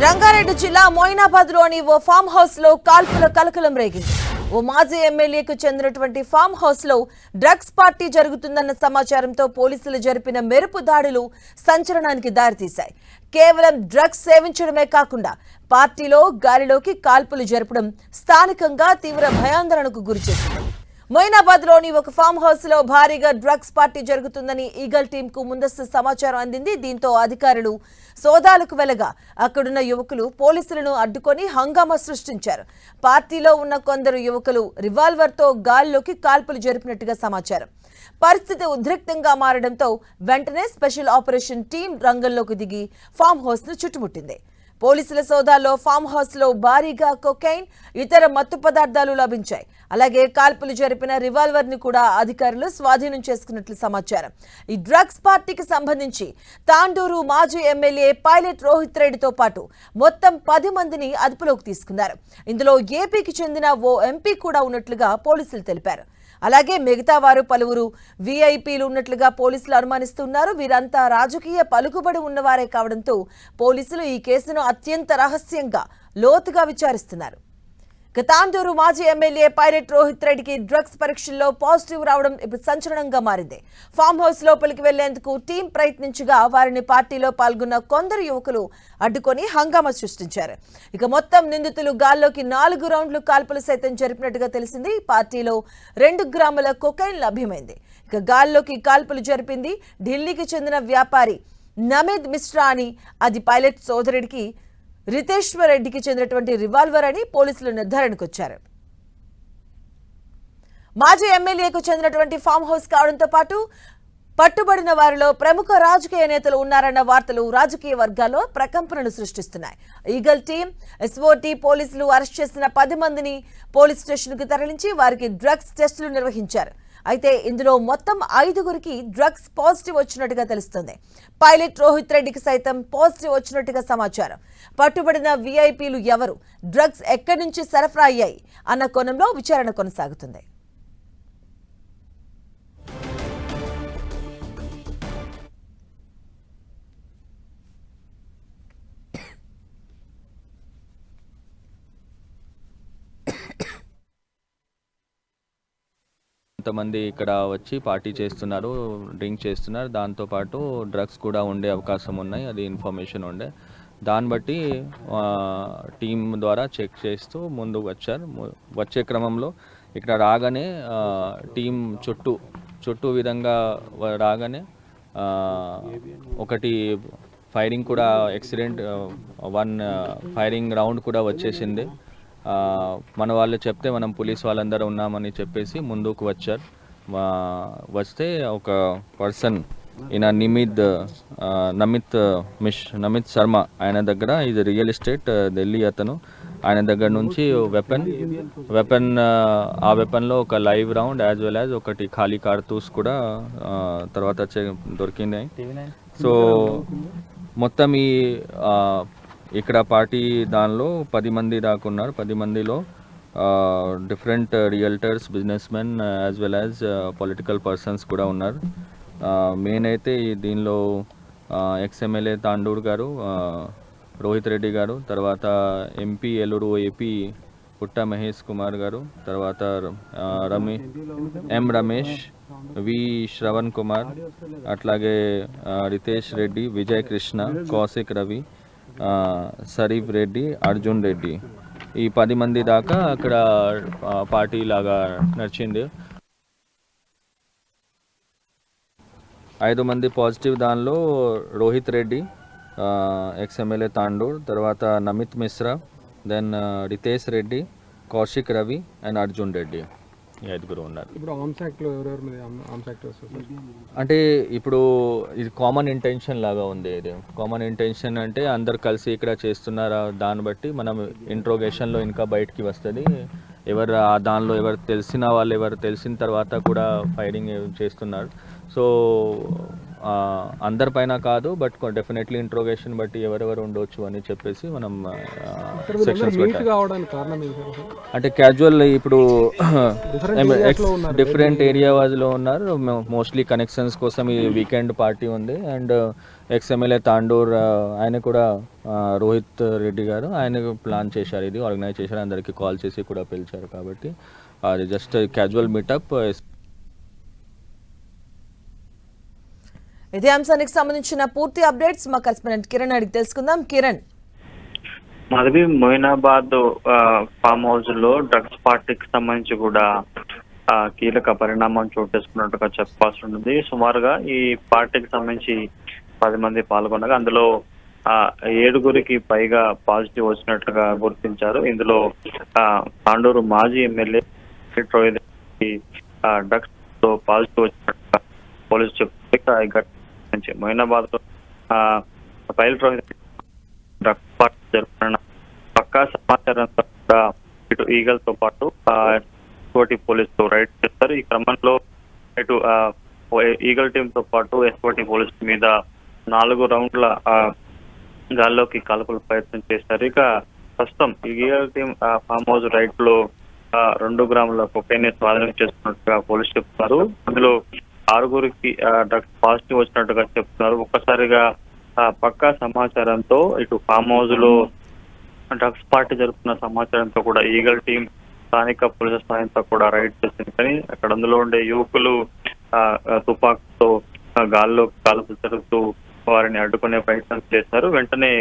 రంగారెడ్డి జిల్లా మొయినాబాద్లోని ఓ farm house లో కాల్పుల కలకలం రేగింది. ఓ మాజీ ఎమ్మెల్యేకు చెందినటువంటి ఫామ్ హౌస్ లో డ్రగ్స్ పార్టీ జరుగుతుందన్న సమాచారంతో పోలీసులు జరిపిన మెరుపు దాడులు సంచలనానికి దారితీశాయి. కేవలం డ్రగ్స్ సేవించడమే కాకుండా పార్టీలో గాలిలోకి కాల్పులు జరపడం స్థానికంగా తీవ్ర భయాందోళనకు గురిచేసింది. మొయినాబాద్లోని ఒక ఫామ్ హౌస్ లో భారీగా డ్రగ్స్ పార్టీ జరుగుతుందని ఈగల్ టీమ్ కు ముందస్తు సమాచారం అందింది. దీంతో అధికారులు సోదాలకు వెళ్లగా అక్కడున్న యువకులు పోలీసులను అడ్డుకొని హంగామా సృష్టించారు. పార్టీలో ఉన్న కొందరు యువకులు రివాల్వర్తో గాల్లోకి కాల్పులు జరిపినట్టుగా సమాచారం. పరిస్థితి ఉద్రిక్తంగా మారడంతో వెంటనే స్పెషల్ ఆపరేషన్ టీం రంగంలోకి దిగి ఫామ్ హౌస్ ను చుట్టుముట్టింది. పోలీసుల సోదాల్లో ఫామ్ హౌస్ లో భారీగా కొకైన్, ఇతర మత్తు పదార్థాలు లభించాయి. అలాగే కాల్పులు జరిపిన రివాల్వర్ ని కూడా అధికారులు స్వాధీనం చేసుకున్నట్లు సమాచారం. ఈ డ్రగ్స్ పార్టీకి సంబంధించి తాండూరు మాజీ ఎమ్మెల్యే పైలట్ రోహిత్ రెడ్డితో పాటు మొత్తం 10 మందిని అదుపులోకి తీసుకున్నారు. ఇందులో ఏపీకి చెందిన ఓ ఎంపీ కూడా ఉన్నట్లుగా పోలీసులు తెలిపారు. అలాగే మిగతా వారు పలువురు వీఐపీలు ఉన్నట్లుగా పోలీసులు అనుమానిస్తున్నారు. వీరంతా రాజకీయ పలుకుబడి ఉన్నవారే కావడంతో పోలీసులు ఈ కేసును అత్యంత రహస్యంగా లోతుగా విచారిస్తున్నారు. తాండూరు మాజీ ఎమ్మెల్యే పైలట్ రోహిత్ రెడ్డికి డ్రగ్స్ పరీక్షల్లో పాజిటివ్ రావడం ఇప్పుడు సంచలనంగా మారింది. ఫామ్ హౌస్ లోపలికి వెళ్లేందుకు టీం ప్రయత్నించగా వారిని పార్టీలో పాల్గొన్న కొందరు యువకులు అడ్డుకొని హంగామా సృష్టించారు. ఇక మొత్తం నిందితులు గాల్లోకి 4 రౌండ్లు కాల్పులు సైతం జరిపినట్టుగా తెలిసింది. పార్టీలో 2 గ్రాముల కొకైన్ లభ్యమైంది. ఇక గాల్లోకి కాల్పులు జరిపింది ఢిల్లీకి చెందిన వ్యాపారి నమిత్ మిశ్రా అని, అది పైలట్ సోదరుడికి రితేశ్వర్ రెడ్డికి చెందినటువంటి రివాల్వర్ అని పోలీసులు నిర్ధారణకు వచ్చారు. మాజీ ఎమ్మెల్యేకు చెందినటువంటి ఫామ్ హౌస్ కావడంతో పాటు పట్టుబడిన వారిలో ప్రముఖ రాజకీయ నేతలు ఉన్నారన్న వార్తలు రాజకీయ వర్గాల్లో ప్రకంపనలు సృష్టిస్తున్నాయి. ఈగల్ టీం, ఎస్ఓటీ పోలీసులు అరెస్ట్ చేసిన 10 మందిని పోలీస్ స్టేషన్కు తరలించి వారికి డ్రగ్స్ టెస్టులు నిర్వహించారు. అయితే ఇందులో మొత్తం 5గురికి డ్రగ్స్ పాజిటివ్ వచ్చినట్టుగా తెలుస్తుంది. పైలట్ రోహిత్ రెడ్డికి సైతం పాజిటివ్ వచ్చినట్టుగా సమాచారం. పట్టుబడిన వీఐపీలు ఎవరు, డ్రగ్స్ ఎక్కడి నుంచి సరఫరా అయ్యాయి అన్న కోణంలో విచారణ కొనసాగుతుంది. కొంతమంది ఇక్కడ వచ్చి పార్టీ చేస్తున్నారు, డ్రింక్ చేస్తున్నారు. దాంతోపాటు డ్రగ్స్ కూడా ఉండే అవకాశం ఉన్నాయి, అది ఇన్ఫర్మేషన్ ఉండే. దాన్ని బట్టి టీం ద్వారా చెక్ చేస్తూ ముందుకు వచ్చారు. వచ్చే క్రమంలో ఇక్కడ రాగానే టీం చుట్టూ విధంగా రాగానే ఒకటి ఫైరింగ్ కూడా యాక్సిడెంట్, 1 ఫైరింగ్ రౌండ్ కూడా వచ్చేసింది. మన వాళ్ళు చెప్తే మనం పోలీస్ వాళ్ళందరూ ఉన్నామని చెప్పేసి ముందుకు వచ్చారు. వస్తే ఒక పర్సన్ ఈయన నమిత్ శర్మ, ఆయన దగ్గర ఇది రియల్ ఎస్టేట్ ఢిల్లీ అతను. ఆయన దగ్గర నుంచి వెపన్ ఆ వెపన్లో ఒక live round as well as ఒకటి ఖాళీ కార్తూస్ కూడా తర్వాత దొరికింది. సో మొత్తం ఈ ఇక్కడ పార్టీ దానిలో 10 మంది దాకా ఉన్నారు. 10 మందిలో different realtors, business men as well as political persons కూడా ఉన్నారు. మెయిన్ అయితే దీనిలో ఎక్స్ఎమ్మెల్యే తాండూరు గారు, రోహిత్ రెడ్డి గారు, తర్వాత ఎంపీ ఏలూరు ఏపీ పుట్ట మహేష్ కుమార్ గారు, తర్వాత రమేష్, వి శ్రవణ్ కుమార్, అట్లాగే రితేష్ రెడ్డి, విజయ్ కృష్ణ, కౌశిక్ రవి, సరీఫ్ రెడ్డి, అర్జున్ రెడ్డి, ఈ 10 మంది దాకా అక్కడ పార్టీ లాగా నడిచింది. 5 మంది పాజిటివ్. దానిలో రోహిత్ రెడ్డి, ఎక్స్ఎమ్మెల్యే తాండూర్, తర్వాత నమిత్ మిశ్రా, దెన్ రితేష్ రెడ్డి, కౌశిక్ రవి అండ్ అర్జున్ రెడ్డి, ఈ 5గురు ఉన్నారు. ఇప్పుడు అంటే ఇప్పుడు ఇది కామన్ ఇంటెన్షన్ లాగా ఉంది. ఇది కామన్ ఇంటెన్షన్ అంటే అందరు కలిసి ఇక్కడ చేస్తున్నారా, దాన్ని బట్టి మనం ఇంట్రోగేషన్లో ఇంకా బయటికి వస్తుంది. దానిలో ఎవరు తెలిసిన తర్వాత కూడా ఫైరింగ్ చేస్తున్నారు. సో అందరిపైన కాదు, బట్ డెఫినెట్లీ ఇంట్రోగేషన్ బట్టి ఎవరెవరు ఉండొచ్చు అని చెప్పేసి మనం సెక్షన్స్ పెట్టాలి. అంటే క్యాజువల్ ఇప్పుడు డిఫరెంట్ ఏరియాలో ఉన్నారు. మోస్ట్లీ కనెక్షన్స్ కోసం ఈ వీకెండ్ పార్టీ ఉంది. అండ్ ఎక్స్ఎమ్మెల్యే తాండూర్ ఆయన కూడా రోహిత్ రెడ్డి గారు ఆయన ప్లాన్ చేశారు, ఇది ఆర్గనైజ్ చేశారు, అందరికీ కాల్ చేసి కూడా పిలిచారు. కాబట్టి అది జస్ట్ క్యాజువల్ మీటప్. ఇదే అంశానికి సంబంధించిన పూర్తి అప్డేట్స్ మా కరెస్పాండెంట్ కిరణ్ అడిగి తెలుసుకుందాం. కిరణ్, మాధవి, మొయినాబాద్ ఫామ్ హౌస్ లో డ్రగ్స్ పార్టీకి సంబంధించి కూడా కీలక పరిణామం చోటు చేసుకున్నట్టుగా చెప్పాల్సి ఉంటుంది. సుమారుగా ఈ పార్టీకి సంబంధించి 10 మంది పాల్గొనగా అందులో 7గురికి పైగా పాజిటివ్ వచ్చినట్లుగా గుర్తించారు. ఇందులో తాండూరు మాజీ ఎమ్మెల్యే డ్రగ్స్ తో పాజిటివ్ వచ్చినట్టుగా పోలీసు చెప్తే, మొయినాబాద్ లో పైలట్ రోహిత్ డ్రగ్స్ పార్టీ జరుపుతున్న పక్కా సమాచారంతో కూడా ఇటు ఈగల్ తో పాటు ఎస్ఓటి పోలీసులు రైడ్ చేస్తారు. ఈ క్రమంలో ఇటు ఈగల్ టీమ్ తో పాటు ఎస్ఓటి పోలీసుల మీద 4 రౌండ్ల గాల్లోకి కాల్పుల ప్రయత్నం చేశారు. ఇక ప్రస్తుతం Eagle team farm house raid లో 2 గ్రాముల కొకైన్ స్వాధీనం చేసుకున్నట్టుగా పోలీసులు చెప్తున్నారు. అందులో 6గురికి డ్రగ్స్ పాజిటివ్ వచ్చినట్టుగా చెప్తున్నారు. ఒక్కసారిగా పక్కా సమాచారంతో ఇటు ఫామ్ హౌస్ లో డ్రగ్స్ పార్టీ జరుపుతున్న సమాచారంతో కూడా ఈగల్ టీం స్థానిక పోలీసుల సాయంతో కూడా రైడ్ చేసింది. కానీ అక్కడ అందులో ఉండే యువకులు తుపాకుతో గాల్లో కాల్పులు జరుగుతూ వారిని అడ్డుకునే ప్రయత్నం చేశారు. వెంటనే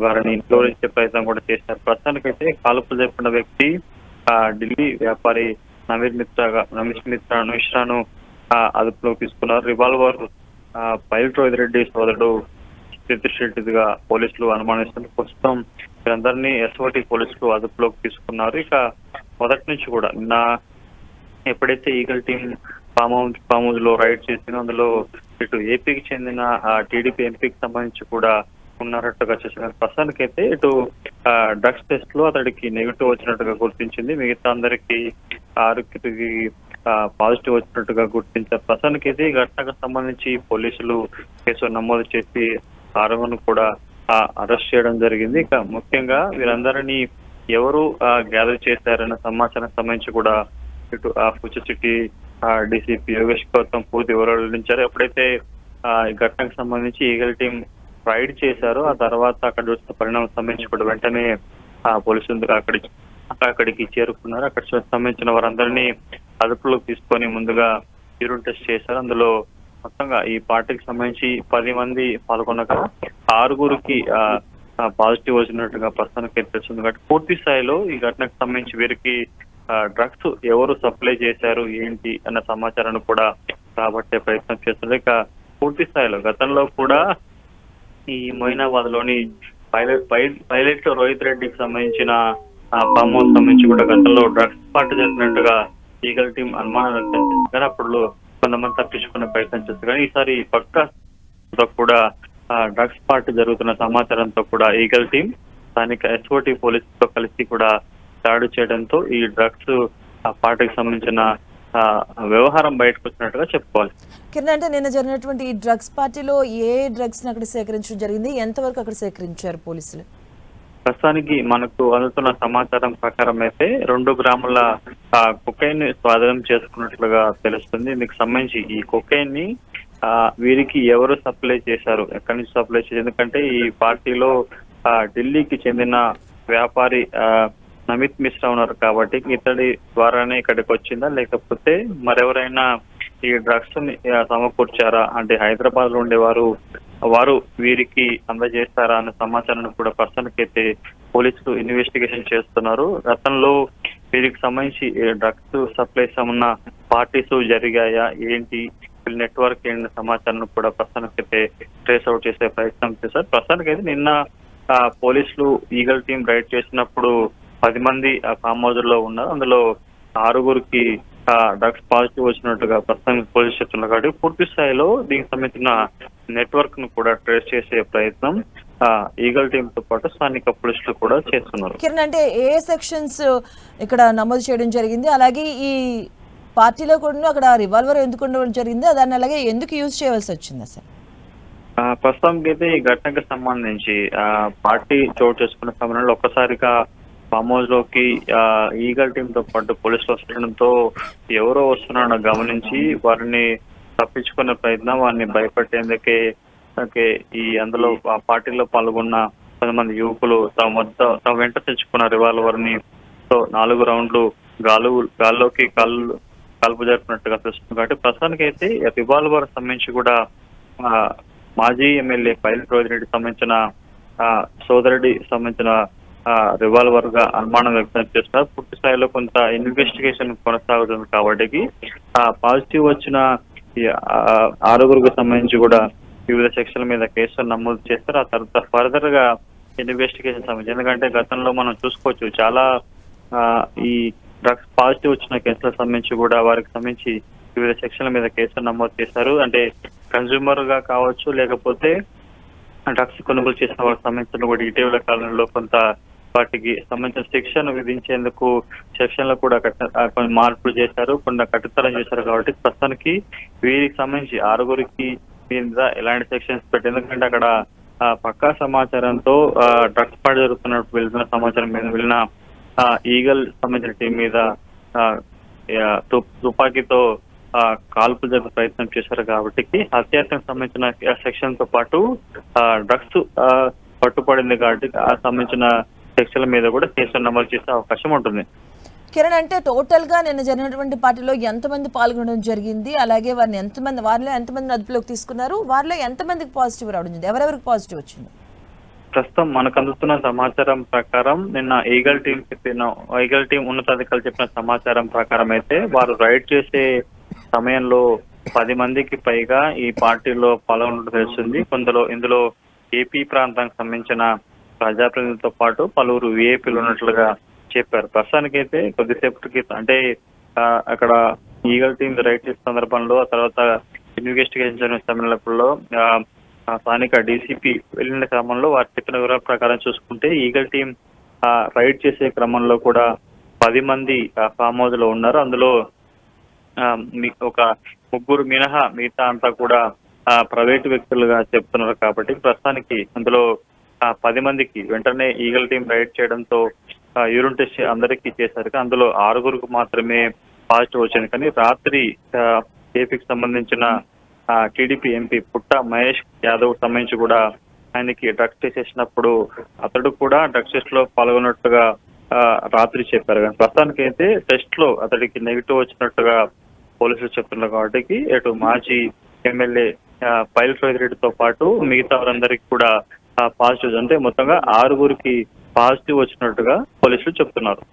వారిని నిరోధించే ప్రయత్నం కూడా చేశారు. ప్రస్తుతానికైతే కాల్పులు జరిపిన వ్యక్తి ఢిల్లీ వ్యాపారి నమీష్ మిశ్రాను అదుపులోకి తీసుకున్నారు. రివాల్వర్ పైలట్ రోహిత్ రెడ్డి సోదరుడు స్థితిష్ రెడ్డిగా పోలీసులు అనుమానిస్తున్నారు. ప్రస్తుతం వీరందరినీ ఎస్ఓటి పోలీసులు అదుపులోకి తీసుకున్నారు. ఇక మొదటి నుంచి కూడా నిన్న ఎప్పుడైతే ఈగల్ టీం ఫామ్ హౌస్ లో రైడ్ చేసిందో అందులో ఇటు ఏపీకి చెందిన టీడీపీ ఎంపీకి సంబంధించి కూడా ఉన్నట్టుగా చేసిన ప్రస్తుతానికైతే ఇటు డ్రగ్స్ టెస్ట్ లో అతడికి నెగిటివ్ వచ్చినట్టుగా గుర్తించింది. మిగతా అందరికి 6కి పాజిటివ్ వచ్చినట్టుగా గుర్తించారు. ప్రస్తుతానికైతే ఈ ఘటనకు సంబంధించి పోలీసులు కేసు నమోదు చేసి 6ను కూడా అరెస్ట్ చేయడం జరిగింది. ఇక ముఖ్యంగా వీరందరినీ ఎవరు గ్యాదర్ చేశారన్న సమాచారం సంబంధించి కూడా ఇటు future city DCP Yogesh Gautam పూర్తి వివరాలు వెల్లడించారు. ఎప్పుడైతే ఈ ఘటనకు సంబంధించి ఈగల్ టీం రైడ్ చేశారో ఆ తర్వాత అక్కడ చూసిన పరిణామం సంబంధించి కూడా వెంటనే పోలీసులు అక్కడికి చేరుకున్నారు. అక్కడ సంబంధించిన వారందరినీ అదుపులోకి తీసుకొని ముందుగా యూరిన్ టెస్ట్ చేశారు. అందులో మొత్తంగా ఈ పార్టీకి సంబంధించి 10 మంది పాల్గొనగా 6గురికి పాజిటివ్ వచ్చినట్టుగా ప్రస్తుతానికి తెలుస్తుంది. కాబట్టి పూర్తి స్థాయిలో ఈ ఘటనకు సంబంధించి వీరికి డ్రగ్స్ ఎవరు సప్లై చేశారు ఏంటి అన్న సమాచారాన్ని కూడా రాబట్టే ప్రయత్నం చేస్తున్నారు. ఇక పూర్తి స్థాయిలో గతంలో కూడా ఈ మొయినాబాద్ లోని పైలట్ రోహిత్ రెడ్డికి సంబంధించిన ఫామ్ హౌస్ సంబంధించి కూడా గతంలో డ్రగ్స్ పార్టీ జరిపినట్టుగా ఈగల్ టీం అనుమానం వ్యక్తం చేసింది. కానీ అప్పుడు కొంతమంది తప్పించుకునే ప్రయత్నం చేస్తారు. కానీ ఈసారి పక్కా కూడా డ్రగ్స్ పార్టీ జరుగుతున్న సమాచారంతో కూడా ఈగల్ టీం స్థానిక ఎస్ఓటి పోలీసులతో కలిసి కూడా దాడి చేయడంతో ఈ డ్రగ్స్ పార్టీకి సంబంధించిన వ్యవహారం బయటకు వచ్చినట్టుగా చెప్పుకోవాలి. కిరణ్, అంటే నిన్న జరిగినటువంటి ఈ డ్రగ్స్ పార్టీలో ఏ డ్రగ్స్ అక్కడ సేకరించడం జరిగింది, ఎంతవరకు అక్కడ సేకరించారు పోలీసులు? ప్రస్తుతానికి మనకు అందుతున్న సమాచారం ప్రకారం అయితే 2 గ్రాముల కొకైన్ స్వాధీనం చేసుకున్నట్లుగా తెలుస్తుంది. దీనికి సంబంధించి ఈ కొకైన్ ని వీరికి ఎవరు సప్లై చేశారు, ఎక్కడి నుంచి సప్లై చేశారు, ఎందుకంటే ఈ పార్టీలో ఢిల్లీకి చెందిన వ్యాపారి నమిత్ మిశ్రా ఉన్నారు కాబట్టి ఇతడి ద్వారానే ఇక్కడికి వచ్చిందా లేకపోతే మరెవరైనా ఈ డ్రగ్స్ ని సమకూర్చారా, అంటే హైదరాబాద్ లో ఉండేవారు వారు వీరికి అందజేస్తారా అనే సమాచారాన్ని కూడా ప్రస్తుతానికైతే పోలీసులు ఇన్వెస్టిగేషన్ చేస్తున్నారు. గతంలో వీరికి సంబంధించి డ్రగ్స్ సప్లైస్ ఉన్న పార్టీస్ జరిగాయా ఏంటి, నెట్వర్క్ ఏంటి సమాచారాన్ని కూడా ప్రస్తుతానికైతే ట్రేస్ అవుట్ చేసే ప్రయత్నం చేశారు. ప్రస్తుతానికైతే నిన్న పోలీసులు ఈగల్ టీం రైడ్ చేసినప్పుడు 10 మంది ఫామ్ హౌస్ లో ఉన్నారు. అందులో 6గురికి డ్రగ్స్ పాజిటివ్ వచ్చినట్టుగా ప్రస్తుతానికి పోలీసు చెప్తున్నారు. కాబట్టి పూర్తి స్థాయిలో దీనికి సంబంధించిన నెట్వర్క్ ను కూడా ట్రేస్ చేసే ప్రయత్నం ఈగల్ టీమ్ తో పాటు స్థానిక పోలీసులు కూడా చేస్తున్నారు. కిరణ్, అంటే ఏ సెక్షన్స్ ఇక్కడ నమోదు చేయడం జరిగింది, అలాగే ఈ పార్టీలో కూడా అక్కడ రివాల్వర్ ఎందుకు ఉండడం జరిగింది, దాన్ని అలాగే ఎందుకు యూజ్ చేయవలసి వచ్చింది అసలు? ప్రస్తుతానికి అయితే ఈ ఘటనకు సంబంధించి పార్టీ చోటు చేసుకున్న సమయంలో ఒక్కసారిగా ఫామ్ హౌస్ లోకి ఈగల్ టీమ్ తో పాటు పోలీసులు వస్తుండడంతో ఎవరో వస్తున్నారో గమనించి వారిని తప్పించుకునే ప్రయత్నం, వారిని భయపెట్టేందుకే ఈ అందులో ఆ పార్టీలో పాల్గొన్న కొంతమంది యువకులు తమ వెంట తెచ్చుకున్న రివాల్వర్ ని 4 రౌండ్లు గాల్లోకి కాల్పు జరిపినట్టుగా తెలుస్తుంది. కాబట్టి ప్రస్తుతానికి అయితే రివాల్వర్ సంబంధించి కూడా మాజీ ఎమ్మెల్యే పైలట్ రోహిత్ సంబంధించిన సోదరుడి సంబంధించిన రివాల్వర్ గా అనుమానం వ్యక్తం చేస్తున్నారు. పూర్తి స్థాయిలో కొంత ఇన్వెస్టిగేషన్ కొనసాగుతుంది కాబట్టి పాజిటివ్ వచ్చిన ఈ 6గురికి సంబంధించి కూడా వివిధ సెక్షన్ల మీద కేసులు నమోదు చేస్తారు. ఆ తర్వాత ఫర్దర్ గా ఇన్వెస్టిగేషన్ సంబంధించి, ఎందుకంటే గతంలో మనం చూసుకోవచ్చు చాలా ఈ డ్రగ్స్ పాజిటివ్ వచ్చిన కేసులకు సంబంధించి కూడా వారికి సంబంధించి వివిధ సెక్షన్ల మీద కేసులు నమోదు చేశారు. అంటే కన్స్యూమర్ గా కావచ్చు, లేకపోతే డ్రగ్స్ కొనుగోలు చేసిన వారికి సంబంధించిన కూడా ఇటీవల కాలంలో కొంత వాటికి సంబంధించిన శిక్షను విధించేందుకు సెక్షన్ లో కూడా కొన్ని మార్పులు చేశారు, కొన్ని కట్టుతరం చేశారు. కాబట్టి ప్రస్తుతానికి వీరికి సంబంధించి 6గురికి మీద ఎలాంటి సెక్షన్స్ పెట్టి, ఎందుకంటే అక్కడ పక్కా సమాచారంతో డ్రగ్స్ పాటు జరుగుతున్నట్టు వెళ్తున్న సమాచారం మీద వెళ్ళిన ఈగల్ సంబంధించిన టీం మీద తుపాకీతో కాల్పు జరిపే ప్రయత్నం చేశారు. కాబట్టి హత్యానికి సంబంధించిన సెక్షన్ తో పాటు డ్రగ్స్ పట్టుబడింది కాబట్టి ఆ సంబంధించిన సెక్షన్ల మీద కూడా కేసులు నమోదు చేసే అవకాశం ఉంటుంది. కిరణ్, అంటే టోటల్ గా నిన్న జరిగినటువంటి పార్టీలో ఎంతమంది పాల్గొనడం జరిగింది, అలాగే వారిలో ఎంతమంది అదుపులోకి తీసుకున్నారు, వారిలో ఎంతమందికి పాజిటివ్ రావడం జరిగింది, ఎవరెవరికి పాజిటివ్ వచ్చింది? ప్రస్తుతం మనకు అందుతున్న సమాచారం ప్రకారం నిన్న ఈగల్ టీం ఉన్నతాధికారులు చెప్పిన సమాచారం ప్రకారం అయితే వారు రైడ్ చేసే సమయంలో 10 మందికి పైగా ఈ పార్టీలో పాల్గొన్నట్టు తెలుస్తుంది. ఇందులో ఏపీ ప్రాంతానికి సంబంధించిన ప్రజాప్రతినిధులతో పాటు పలువురు విఐపీలు ఉన్నట్లుగా చెప్పారు. ప్రస్తుతానికైతే కొద్దిసేపటికి అంటే అక్కడ ఈగల్ టీం రైడ్ చేసే సందర్భంలో, ఆ తర్వాత ఇన్వెస్టిగేషన్ జరిగిన సమయంలో స్థానిక డీసీపీ వెళ్ళిన క్రమంలో వారు చెప్పిన వివరాల ప్రకారం చూసుకుంటే ఈగల్ టీం రైడ్ చేసే క్రమంలో కూడా 10 మంది ఫామ్ హౌస్ లో ఉన్నారు. అందులో ఒక 3 మినహా మిగతా అంతా కూడా ప్రైవేటు వ్యక్తులుగా చెప్తున్నారు. కాబట్టి ప్రస్తుతానికి అందులో 10 మందికి వెంటనే ఈగల్ టీం రైడ్ చేయడంతో యూరిన్ టెస్ట్ అందరికీ చేశారు. అందులో 6గురికి మాత్రమే పాజిటివ్ వచ్చింది. కానీ రాత్రి ఏపీకి సంబంధించిన టీడీపీ ఎంపీ పుట్ట మహేష్ యాదవ్ సంబంధించి కూడా ఆయనకి డ్రగ్స్ టెస్ట్ చేసినప్పుడు అతడు కూడా డ్రగ్స్ టెస్ట్ లో పాల్గొన్నట్టుగా రాత్రి చెప్పారు. కానీ ప్రస్తుతానికి అయితే టెస్ట్ లో అతడికి నెగిటివ్ వచ్చినట్టుగా పోలీసులు చెప్తున్నారు. కాబట్టి ఇటు మాజీ ఎమ్మెల్యే పైలట్ రోహిత్ పాటు మిగతా వారందరికీ కూడా పాజిటివ్, అంటే మొత్తంగా 6గురికి పాజిటివ్ వచ్చినట్టుగా పోలీసులు చెప్తున్నారు.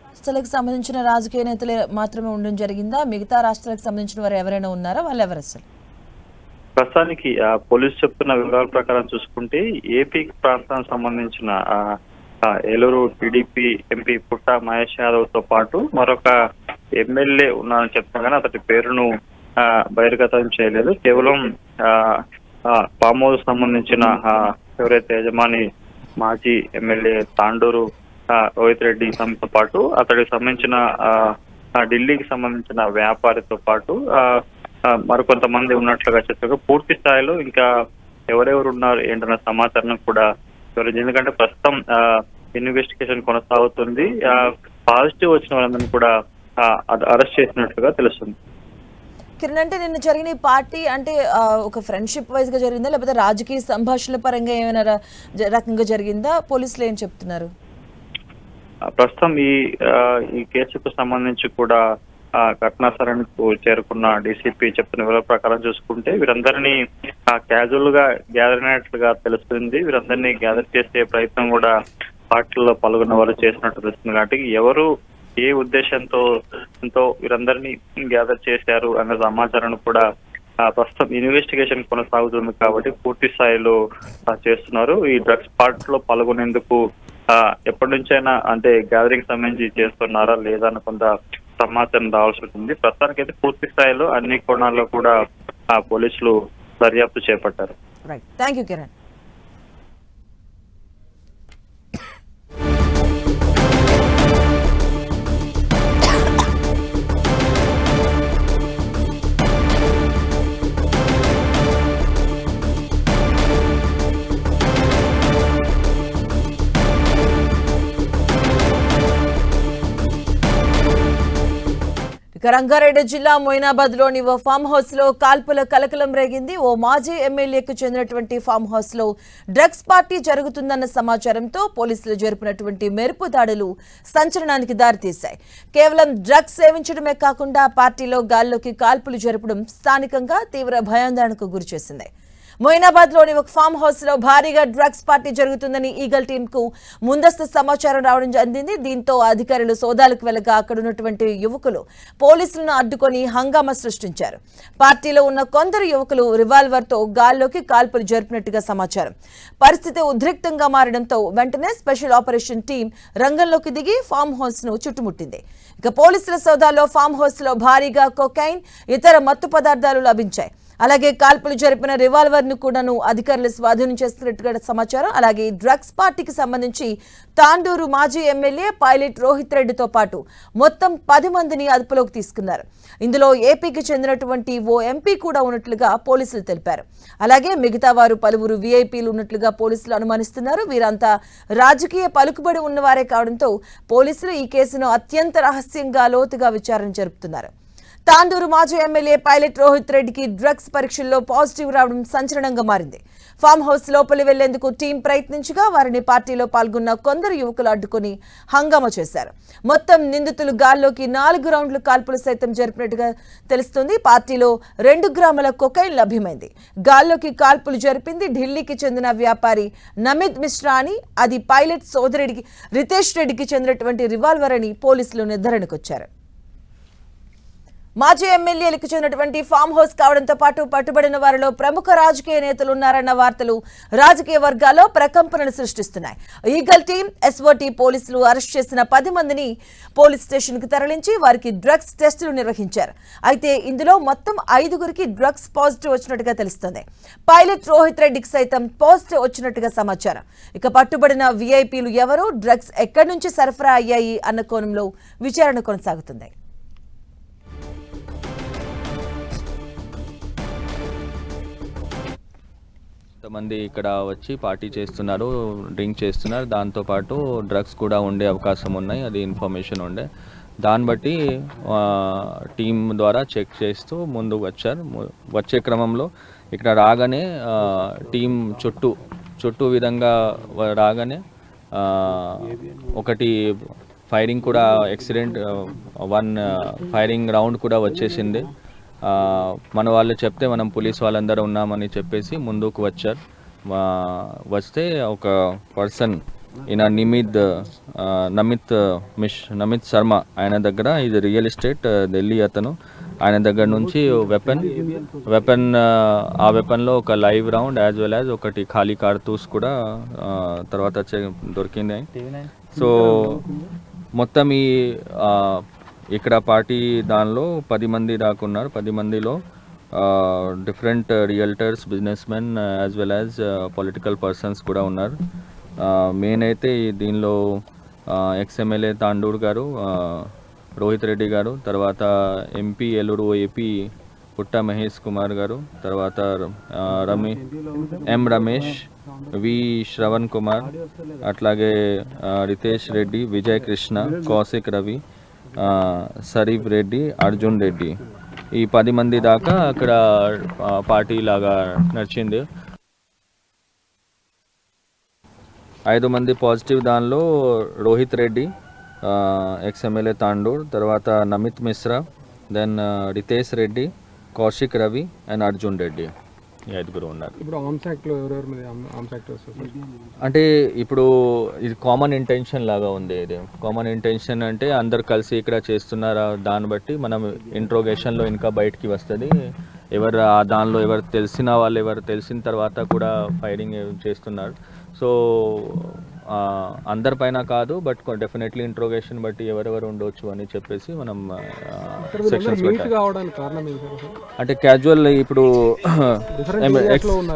రాష్ట్రాలకు సంబంధించిన రాజకీయ నేతలు మాత్రమే ఉండడం జరిగిందా, మిగతా రాష్ట్రాలకు సంబంధించిన వారు ఎవరైనా ఉన్నారా, వాళ్ళు ఎవరు అసలు? ప్రస్తుతానికి పోలీసు చెప్తున్న వివరాల ప్రకారం చూసుకుంటే ఏపీ ప్రాంతానికి సంబంధించిన ఏలూరు టీడీపీ ఎంపీ పుట్ట మహేష్ యాదవ్ తో పాటు మరొక ఎమ్మెల్యే ఉన్నారని చెప్తున్నా కానీ అతడి పేరును బహిర్గతం చేయలేదు. కేవలం ఫామ్ హౌస్ సంబంధించిన ఎవరైతే యజమాని మాజీ ఎమ్మెల్యే తాండూరు రోహిత్ రెడ్డి తో పాటు అతడికి సంబంధించిన ఢిల్లీకి సంబంధించిన వ్యాపారితో పాటు మరికొంతమంది ఉన్నట్లుగా చెప్పారు. పూర్తి స్థాయిలో ఇంకా ఎవరెవరు ఉన్నారు ఏంటన్న సమాచారం కూడా ఎందుకంటే ప్రస్తుతం ఇన్వెస్టిగేషన్ కొనసాగుతుంది. పాజిటివ్ వచ్చిన వాళ్ళందరినీ కూడా అరెస్ట్ చేసినట్లుగా తెలుస్తుంది. కిరణ్, అంటే నిన్న జరిగిన ఈ పార్టీ అంటే ఒక ఫ్రెండ్షిప్ వైజ్ గా జరిగిందా, లేకపోతే రాజకీయ సంభాషణల పరంగా ఏమైనా రకంగా జరిగిందా, పోలీసులు ఏం చెప్తున్నారు? ప్రస్తుతం ఈ కేసుకు సంబంధించి కూడా ఘటనా స్థలానికి చేరుకున్న డీసీపీ చెప్తున్న వివరాల ప్రకారం చూసుకుంటే వీరందరినీ క్యాజువల్ గా గ్యాదర్ అయినట్లుగా తెలుస్తుంది. వీరందరినీ గ్యాదర్ చేసే ప్రయత్నం కూడా పార్టీలో పాల్గొన్న వారు చేసినట్టు తెలుస్తుంది. కాబట్టి ఎవరు ఏ ఉద్దేశంతో వీరందరినీ గ్యాదర్ చేశారు అనే సమాచారాన్ని కూడా ప్రస్తుతం ఇన్వెస్టిగేషన్ కొనసాగుతుంది. కాబట్టి పూర్తి స్థాయిలో చేస్తున్నారు. ఈ డ్రగ్స్ పార్టీలో పాల్గొనేందుకు ఎప్పటి నుంచైనా అంటే గ్యాదరింగ్ సంబంధించి చేస్తున్నారా లేదా అని కొంత సమాచారం రావాల్సి ఉంటుంది. ప్రస్తుతానికి అయితే పూర్తి స్థాయిలో అన్ని కోణాల్లో కూడా పోలీసులు దర్యాప్తు చేపట్టారు. Right, thank you Kiran. ఇక రంగారెడ్డి జిల్లా మొయినాబాద్లోని ఓ ఫామ్ హౌస్ లో కాల్పుల కలకలం రేగింది. ఓ మాజీ ఎమ్మెల్యేకు చెందినటువంటి ఫామ్ హౌస్ లో డ్రగ్స్ పార్టీ జరుగుతుందన్న సమాచారంతో పోలీసులు జరిపినటువంటి మెరుపు దాడులు సంచలనానికి దారితీశాయి. కేవలం డ్రగ్స్ సేవించడమే కాకుండా పార్టీలో గాల్లోకి కాల్పులు జరపడం స్థానికంగా తీవ్ర భయాందోళనకు గురిచేసింది. మొయినాబాద్లోని ఒక ఫామ్ హౌస్ లో భారీగా డ్రగ్స్ పార్టీ జరుగుతుందని ఈగల్ టీమ్ కు ముందస్తు సమాచారం రావడం జరిగింది. దీంతో అధికారులు సోదాలకు వెళ్లగా అక్కడ ఉన్నటువంటి యువకులు పోలీసులను అడ్డుకొని హంగామా సృష్టించారు. పార్టీలో ఉన్న కొందరు యువకులు రివాల్వర్ తో గాల్లోకి కాల్పులు జరిపినట్టుగా సమాచారం. పరిస్థితి ఉద్రిక్తంగా మారడంతో వెంటనే స్పెషల్ ఆపరేషన్ టీం రంగంలోకి దిగి ఫామ్ హౌస్ ను చుట్టుముట్టింది. ఇక పోలీసుల సోదాలో ఫామ్ హౌస్ లో భారీగా కొకైన్, ఇతర మత్తు పదార్థాలు లభించాయి. అలాగే కాల్పులు జరిపిన రివాల్వర్ ను కూడాను అధికారులు స్వాధీనం చేస్తున్నట్టుగా సమాచారం. అలాగే డ్రగ్స్ పార్టీకి సంబంధించి తాండూరు మాజీ ఎమ్మెల్యే పైలట్ రోహిత్ రెడ్డితో పాటు మొత్తం 10 మందిని అదుపులోకి తీసుకున్నారు. ఇందులో ఏపీకి చెందినటువంటి ఓ ఎంపీ కూడా ఉన్నట్లుగా పోలీసులు తెలిపారు. అలాగే మిగతా వారు పలువురు వీఐపీలు ఉన్నట్లుగా పోలీసులు అనుమానిస్తున్నారు. వీరంతా రాజకీయ పలుకుబడి ఉన్నవారే కావడంతో పోలీసులు ఈ కేసును అత్యంత రహస్యంగా లోతుగా విచారణ జరుపుతున్నారు. తాండూరు మాజీ ఎమ్మెల్యే పైలట్ రోహిత్ రెడ్డికి డ్రగ్స్ పరీక్షల్లో పాజిటివ్ రావడం సంచలనంగా మారింది. ఫామ్ హౌస్ లోపలి వెళ్లేందుకు టీం ప్రయత్నించగా వారిని పార్టీలో పాల్గొన్న కొందరు యువకులు అడ్డుకుని హంగామా చేశారు. మొత్తం నిందితులు గాల్లోకి 4 రౌండ్లు కాల్పులు సైతం జరిపినట్టుగా తెలుస్తుంది. పార్టీలో 2 గ్రాముల కొకైన్ లభ్యమైంది. గాల్లోకి కాల్పులు జరిపింది ఢిల్లీకి చెందిన వ్యాపారి నమిత్ మిశ్రా అని, అది పైలట్ సోదరుడికి రితేష్ రెడ్డికి చెందినటువంటి రివాల్వర్ అని పోలీసులు నిర్ధారణకు వచ్చారు. మాజీ ఎమ్మెల్యేలకు చెందినటువంటి ఫామ్ హౌస్ కావడంతో పాటు పట్టుబడిన వారిలో ప్రముఖ రాజకీయ నేతలు ఉన్నారన్న వార్తలు రాజకీయ వర్గాల్లో ప్రకంపనలు సృష్టిస్తున్నాయి. ఈగల్ టీం, ఎస్ఓటీ పోలీసులు అరెస్ట్ చేసిన 10 మందిని పోలీస్ స్టేషన్ కు తరలించి వారికి డ్రగ్స్ టెస్టులు నిర్వహించారు. అయితే ఇందులో మొత్తం 5గురికి డ్రగ్స్ పాజిటివ్ వచ్చినట్టుగా తెలుస్తోంది. పైలట్ రోహిత్ రెడ్డికి సైతం పాజిటివ్ వచ్చినట్టుగా సమాచారం. ఇక పట్టుబడిన వీఐపీలు ఎవరు, డ్రగ్స్ ఎక్కడి నుంచి సరఫరా అయ్యాయి అన్న కోణంలో విచారణ కొనసాగుతుంది. కొంతమంది ఇక్కడ వచ్చి పార్టీ చేస్తున్నారు, డ్రింక్ చేస్తున్నారు. దాంతోపాటు డ్రగ్స్ కూడా ఉండే అవకాశం ఉన్నాయి, అది ఇన్ఫర్మేషన్ ఉండే. దాన్ని బట్టి టీం ద్వారా చెక్ చేస్తూ ముందుకు వచ్చారు. వచ్చే క్రమంలో ఇక్కడ రాగానే టీం చుట్టూ విధంగా రాగానే ఒకటి ఫైరింగ్ కూడా యాక్సిడెంట్ 1 ఫైరింగ్ రౌండ్ కూడా వచ్చేసింది. మన వాళ్ళు చెప్తే మనం పోలీస్ వాళ్ళందరూ ఉన్నామని చెప్పేసి ముందుకు వచ్చారు. వస్తే ఒక పర్సన్ ఈయన నమిత్ శర్మ, ఆయన దగ్గర ఇది రియల్ ఎస్టేట్ ఢిల్లీ అతను. ఆయన దగ్గర నుంచి వెపన్ ఆ వెపన్లో ఒక live round as well as ఒకటి ఖాళీ కార్తూస్ కూడా తర్వాత దొరికింది. సో మొత్తం ఈ ఇక్కడ పార్టీ దానిలో 10 మంది దాకా ఉన్నారు. 10 మందిలో different realtors, business men as well as political persons కూడా ఉన్నారు. మెయిన్ అయితే దీనిలో ఎక్స్ఎమ్మెల్యే తాండూరు గారు, రోహిత్ రెడ్డి గారు, తర్వాత ఎంపీ ఏలూరు ఏపీ పుట్ట మహేష్ కుమార్ గారు, తర్వాత రమేష్, వి శ్రవణ్ కుమార్, అట్లాగే రితేష్ రెడ్డి, విజయ్ కృష్ణ, కౌశిక్ రవి, సరీఫ్ రెడ్డి, అర్జున్ రెడ్డి, ఈ 10 మంది దాకా అక్కడ పార్టీ లాగా నడిచింది. 5 మంది పాజిటివ్. దానిలో రోహిత్ రెడ్డి, ఎక్స్ఎమ్మెల్యే తాండూర్, తర్వాత నమిత్ మిశ్రా, దెన్ రితేష్ రెడ్డి, కౌశిక్ రవి అండ్ అర్జున్ రెడ్డి, ఈ 5గురు ఉన్నారు. ఇప్పుడు ఆర్మ్స్ యాక్ట్లో ఎవరెవరి మీద ఆర్మ్స్ యాక్ట్ వస్తుంది? అంటే ఇప్పుడు ఇది కామన్ ఇంటెన్షన్ లాగా ఉంది. ఇది కామన్ ఇంటెన్షన్ అంటే అందరు కలిసి ఇక్కడ చేస్తున్నారా, దాన్ని బట్టి మనం ఇంట్రోగేషన్లో ఇంకా బయటికి వస్తుంది. ఎవరు దానిలో ఎవరు తెలిసిన వాళ్ళు, ఎవరు తెలిసిన తర్వాత కూడా ఫైరింగ్ చేస్తున్నారు. సో అందరిపైన కాదు, బట్ డెఫినెట్లీ ఇంట్రోగేషన్ బట్టి ఎవరెవరు ఉండొచ్చు అని చెప్పేసి మనం సెక్షన్స్ అంటే క్యాజువల్ ఇప్పుడు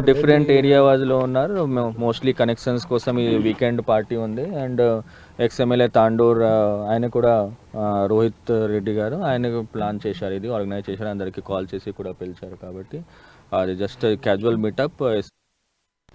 డిఫరెంట్ ఏరియా వాజ్లో ఉన్నారు. మోస్ట్లీ కనెక్షన్స్ కోసం ఈ వీకెండ్ పార్టీ ఉంది. అండ్ ఎక్స్ఎమ్మెల్యే తాండూర్ ఆయన కూడా రోహిత్ రెడ్డి గారు ఆయన ప్లాన్ చేశారు, ఇది ఆర్గనైజ్ చేశారు, అందరికీ కాల్ చేసి కూడా పిలిచారు. కాబట్టి అది జస్ట్ క్యాజువల్ మీటప్.